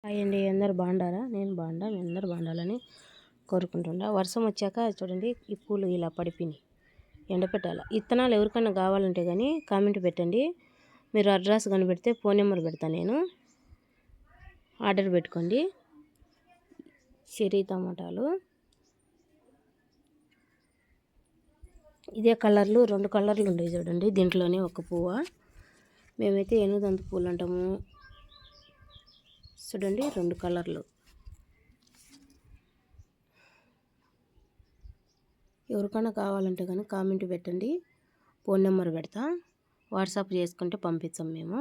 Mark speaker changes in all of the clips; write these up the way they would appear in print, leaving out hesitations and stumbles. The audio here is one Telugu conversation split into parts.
Speaker 1: హాయ్ అండి, అందరు బాగుండారా? నేను బాగుండా, మీ అందరు బాగుండాలని కోరుకుంటుండా. వర్షం వచ్చాక చూడండి, ఈ పూలు ఇలా పడిపోయినాయి. ఎండపెట్టాలి. విత్తనాలు ఎవరికైనా కావాలంటే కానీ కామెంట్ పెట్టండి. మీరు అడ్రస్ కనిపెడితే ఫోన్ నెంబర్ పెడతాను, నేను ఆర్డర్ పెట్టుకోండి. చెర్రీ టమాటాలు ఇదే కలర్లు, 2 కలర్లు ఉండేవి చూడండి. దీంట్లోనే ఒక పువ్వు. మేమైతే ఎనుదంత పూలు అంటాము చూడండి. 2 కలర్లు. ఎవరికైనా కావాలంటే కానీ కామెంట్ పెట్టండి, ఫోన్ నెంబర్ పెడతా. వాట్సాప్ చేసుకుంటే పంపిస్తాం మేము.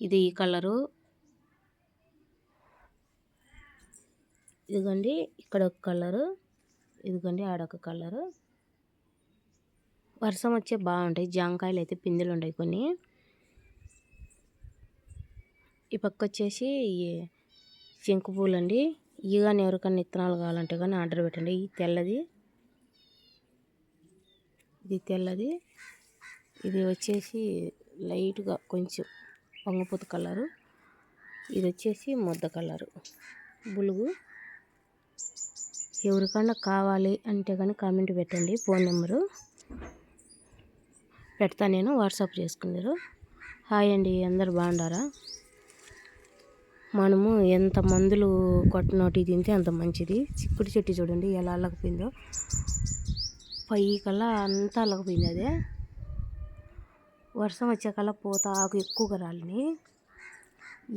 Speaker 1: ఇది ఈ కలరు. ఇదిగోండి ఇక్కడ ఒక కలరు, ఇదిగోండి ఆడొక కలరు. వర్షం వచ్చే బాగుంటాయి. జాంకాయలు అయితే పిందెలు ఉంటాయి కొన్ని. ఈ పక్క వచ్చేసి శంకు పూలు అండి. ఇవి కానీ ఎవరికైనా విత్తనాలు కావాలంటే కానీ ఆర్డర్ పెట్టండి. ఈ తెల్లది, ఇది తెల్లది, ఇది వచ్చేసి లైట్గా కొంచెం వంగపూత కలరు, ఇది వచ్చేసి ముద్ద కలరు బులుగు. ఎవరికైనా కావాలి అంటే కానీ కామెంట్ పెట్టండి, ఫోన్ నెంబరు పెడతా, నేను వాట్సాప్ చేసుకున్నారు. హాయ్ అండి, అందరు బాగుండారా? మనము ఎంత మందులు కొట్టనోటి తింటే అంత మంచిది. చిక్కుడు చెట్టు చూడండి ఎలా అల్లకపోయిందో, పైకల్లా అంతా అల్లకపోయింది. అదే వర్షం వచ్చేకల్లా పూత ఆకు ఎక్కువగా రాలిని.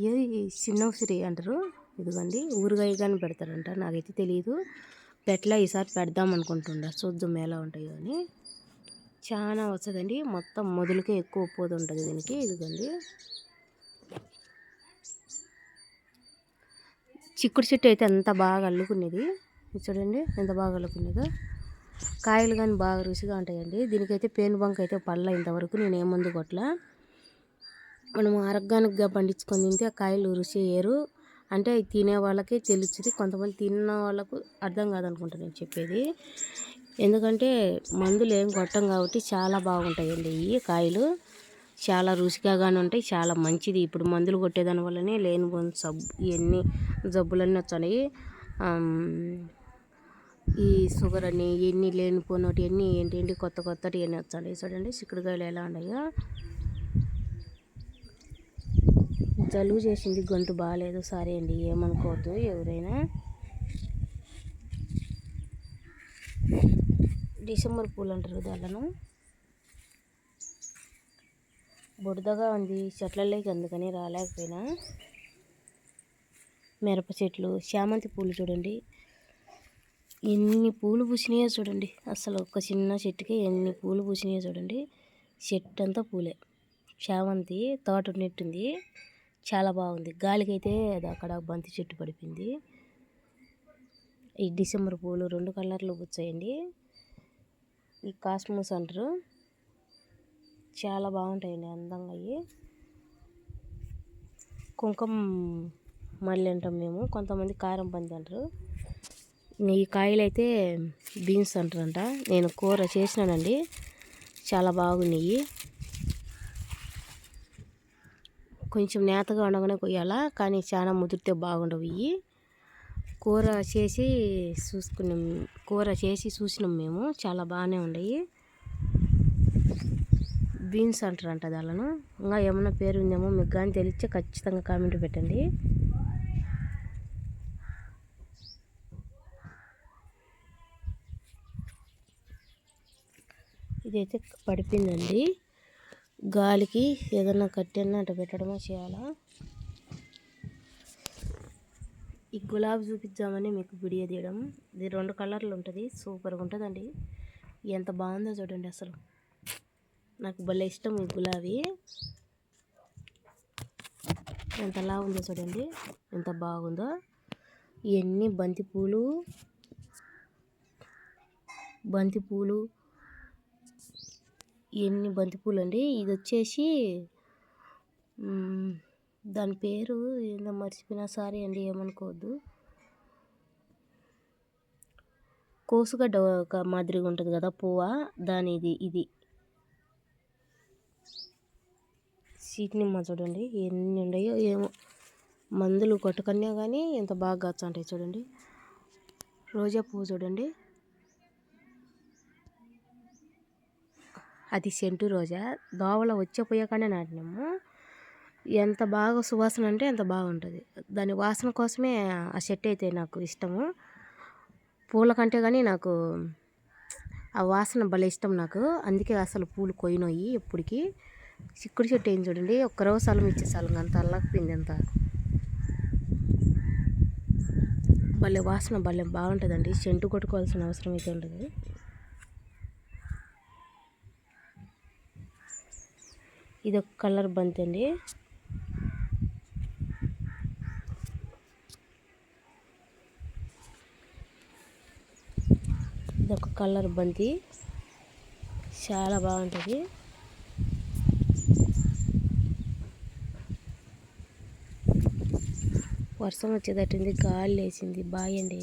Speaker 1: ఇది చిన్న ఉసిరి అంటారు. ఇదిగోండి ఊరగాయ కానీ పెడతారంట, నాకైతే తెలియదు. పెట్ల ఈసారి పెడదాం అనుకుంటుండ, చూద్దాం ఎలా ఉంటాయో అని. చాలా వస్తుందండి, మొత్తం మొదలుకే ఎక్కువ పూత ఉంటుంది దీనికి. ఇదిగోండి చిక్కుడు చెట్టు అయితే ఎంత బాగా అల్లుకునేది చూడండి, ఎంత బాగా అల్లుకునేదో. కాయలు కానీ బాగా రుచిగా ఉంటాయండి. దీనికైతే పేను బంక్ అయితే పడలే ఇంతవరకు, నేను ఏ మందు కొట్టలా. మనం ఆర్గానిక్గా పండించుకొని తింటే ఆ కాయలు రుచి వేరు. అంటే తినే వాళ్ళకి తెలుస్తుంది, కొంతమంది తిన్న వాళ్ళకు అర్థం కాదనుకుంటా నేను చెప్పేది. ఎందుకంటే మందులు ఏం కొట్టం కాబట్టి చాలా బాగుంటాయండి. ఈ కాయలు చాలా రుచిగా కానీ ఉంటాయి, చాలా మంచిది. ఇప్పుడు మందులు కొట్టేదాని వల్లనే లేనిపోని ఇవన్నీ జబ్బులన్నీ వచ్చాయి. ఈ షుగర్ అని ఇవన్నీ లేనిపోయినటి అన్నీ ఏంటి కొత్త కొత్తటి అన్నీ వచ్చాయి. చూడండి చిక్కుడుకాయలు ఎలా ఉన్నాయో. జలుబు చేసింది, గొంతు బాగాలేదు, సారీ అండి, ఏమనుకోవద్దు ఎవరైనా. డిసెంబర్ పూలు అంటారు దాళ్ళను. బుడదగా ఉంది చెట్లలోకి, అందుకని రాలేకపోయినా. మిరప చెట్లు, చామంతి పూలు చూడండి ఎన్ని పూలు పూసినాయో చూడండి. అసలు ఒక చిన్న చెట్టుకి ఎన్ని పూలు పూసినాయో చూడండి. చెట్టు అంతా పూలే. చామంతి తోట ఉన్నట్టుంది, చాలా బాగుంది. గాలికైతే అది అక్కడ బంతి చెట్టు పడిపోయింది. ఈ డిసెంబర్ పూలు 2 కలర్లు పూచాయండి. ఈ కాస్మోస్ అంటారు, చాలా బాగుంటాయండి, అందంగా. అవి కుంకుమ మల్లె అంటాం మేము, కొంతమంది కారం పంది అంటారు. ఈ కాయలు అయితే బీన్స్ అంటారంట. నేను కూర చేసినానండి, చాలా బాగున్నాయి. కొంచెం నేతగా ఉండగానే కొయ్యాలా, కానీ చాలా ముదిరితే బాగుండవు. ఇవి కూర చేసి చూసినాం మేము, చాలా బాగానే ఉన్నాయి. బీన్స్ అంటారంట దాళ్ళను. ఇంకా ఏమన్నా పేరు ఉందేమో మీకు కానీ తెలిస్తే ఖచ్చితంగా కామెంట్ పెట్టండి. ఇదైతే పడిపోయిందండి, గాలికి ఏదన్నా కట్టెన్నా అట్ట పెట్టడమో చేయాలా. ఈ గులాబీ చూపించామని మీకు వీడియో తీయడం. ఇది 2 కలర్లు ఉంటుంది, సూపర్గా ఉంటుందండి. ఎంత బాగుందో చూడండి, అసలు నాకు భలే ఇష్టం ఈ గులాబీ. ఎంతలా ఉందో చూడండి, ఎంత బాగుందో. ఇవన్నీ బంతిపూలు ఇవన్నీ బంతిపూలు అండి. ఇది వచ్చేసి దాని పేరు ఏందో మర్చిపోయినా, సారీ అండి, ఏమనుకోవద్దు. కోసుగడ్డ ఒక మాదిరిగా ఉంటుంది కదా పువ్వ, దాని ఇది సీట్ నిమ్మ చూడండి ఎన్ని ఉన్నాయో ఏమో. మందులు కొట్టుకున్నా కానీ ఎంత బాగా కాచుంటాయి చూడండి. రోజా పువ్వు చూడండి, అది సెంటు రోజా. దోవల వచ్చేపోయాకనే నాటినాము. ఎంత బాగా సువాసన అంటే ఎంత బాగుంటుంది. దాని వాసన కోసమే ఆ చెట్టు అయితే నాకు ఇష్టము. పూల కంటే కానీ నాకు ఆ వాసన భలే ఇష్టం నాకు. అందుకే అసలు పూలు కొయ్యనోయి ఎప్పటికి. చిక్కుడు చెట్టు ఏం చూడండి, ఒక్క రోజు సలం ఇచ్చే సలం అంత అల్లకపోయింది. అంత భలే వాసన భలే బాగుంటుందండి. సెంటు కొట్టుకోవాల్సిన అవసరం అయితే ఉండదు. ఇది ఒక కలర్ బంతి అండి. ఇదొక కలర్ బంతి, చాలా బాగుంటుంది. వర్షం వచ్చేటట్టుంది, గాలి లేచింది. బాయ్ అండి.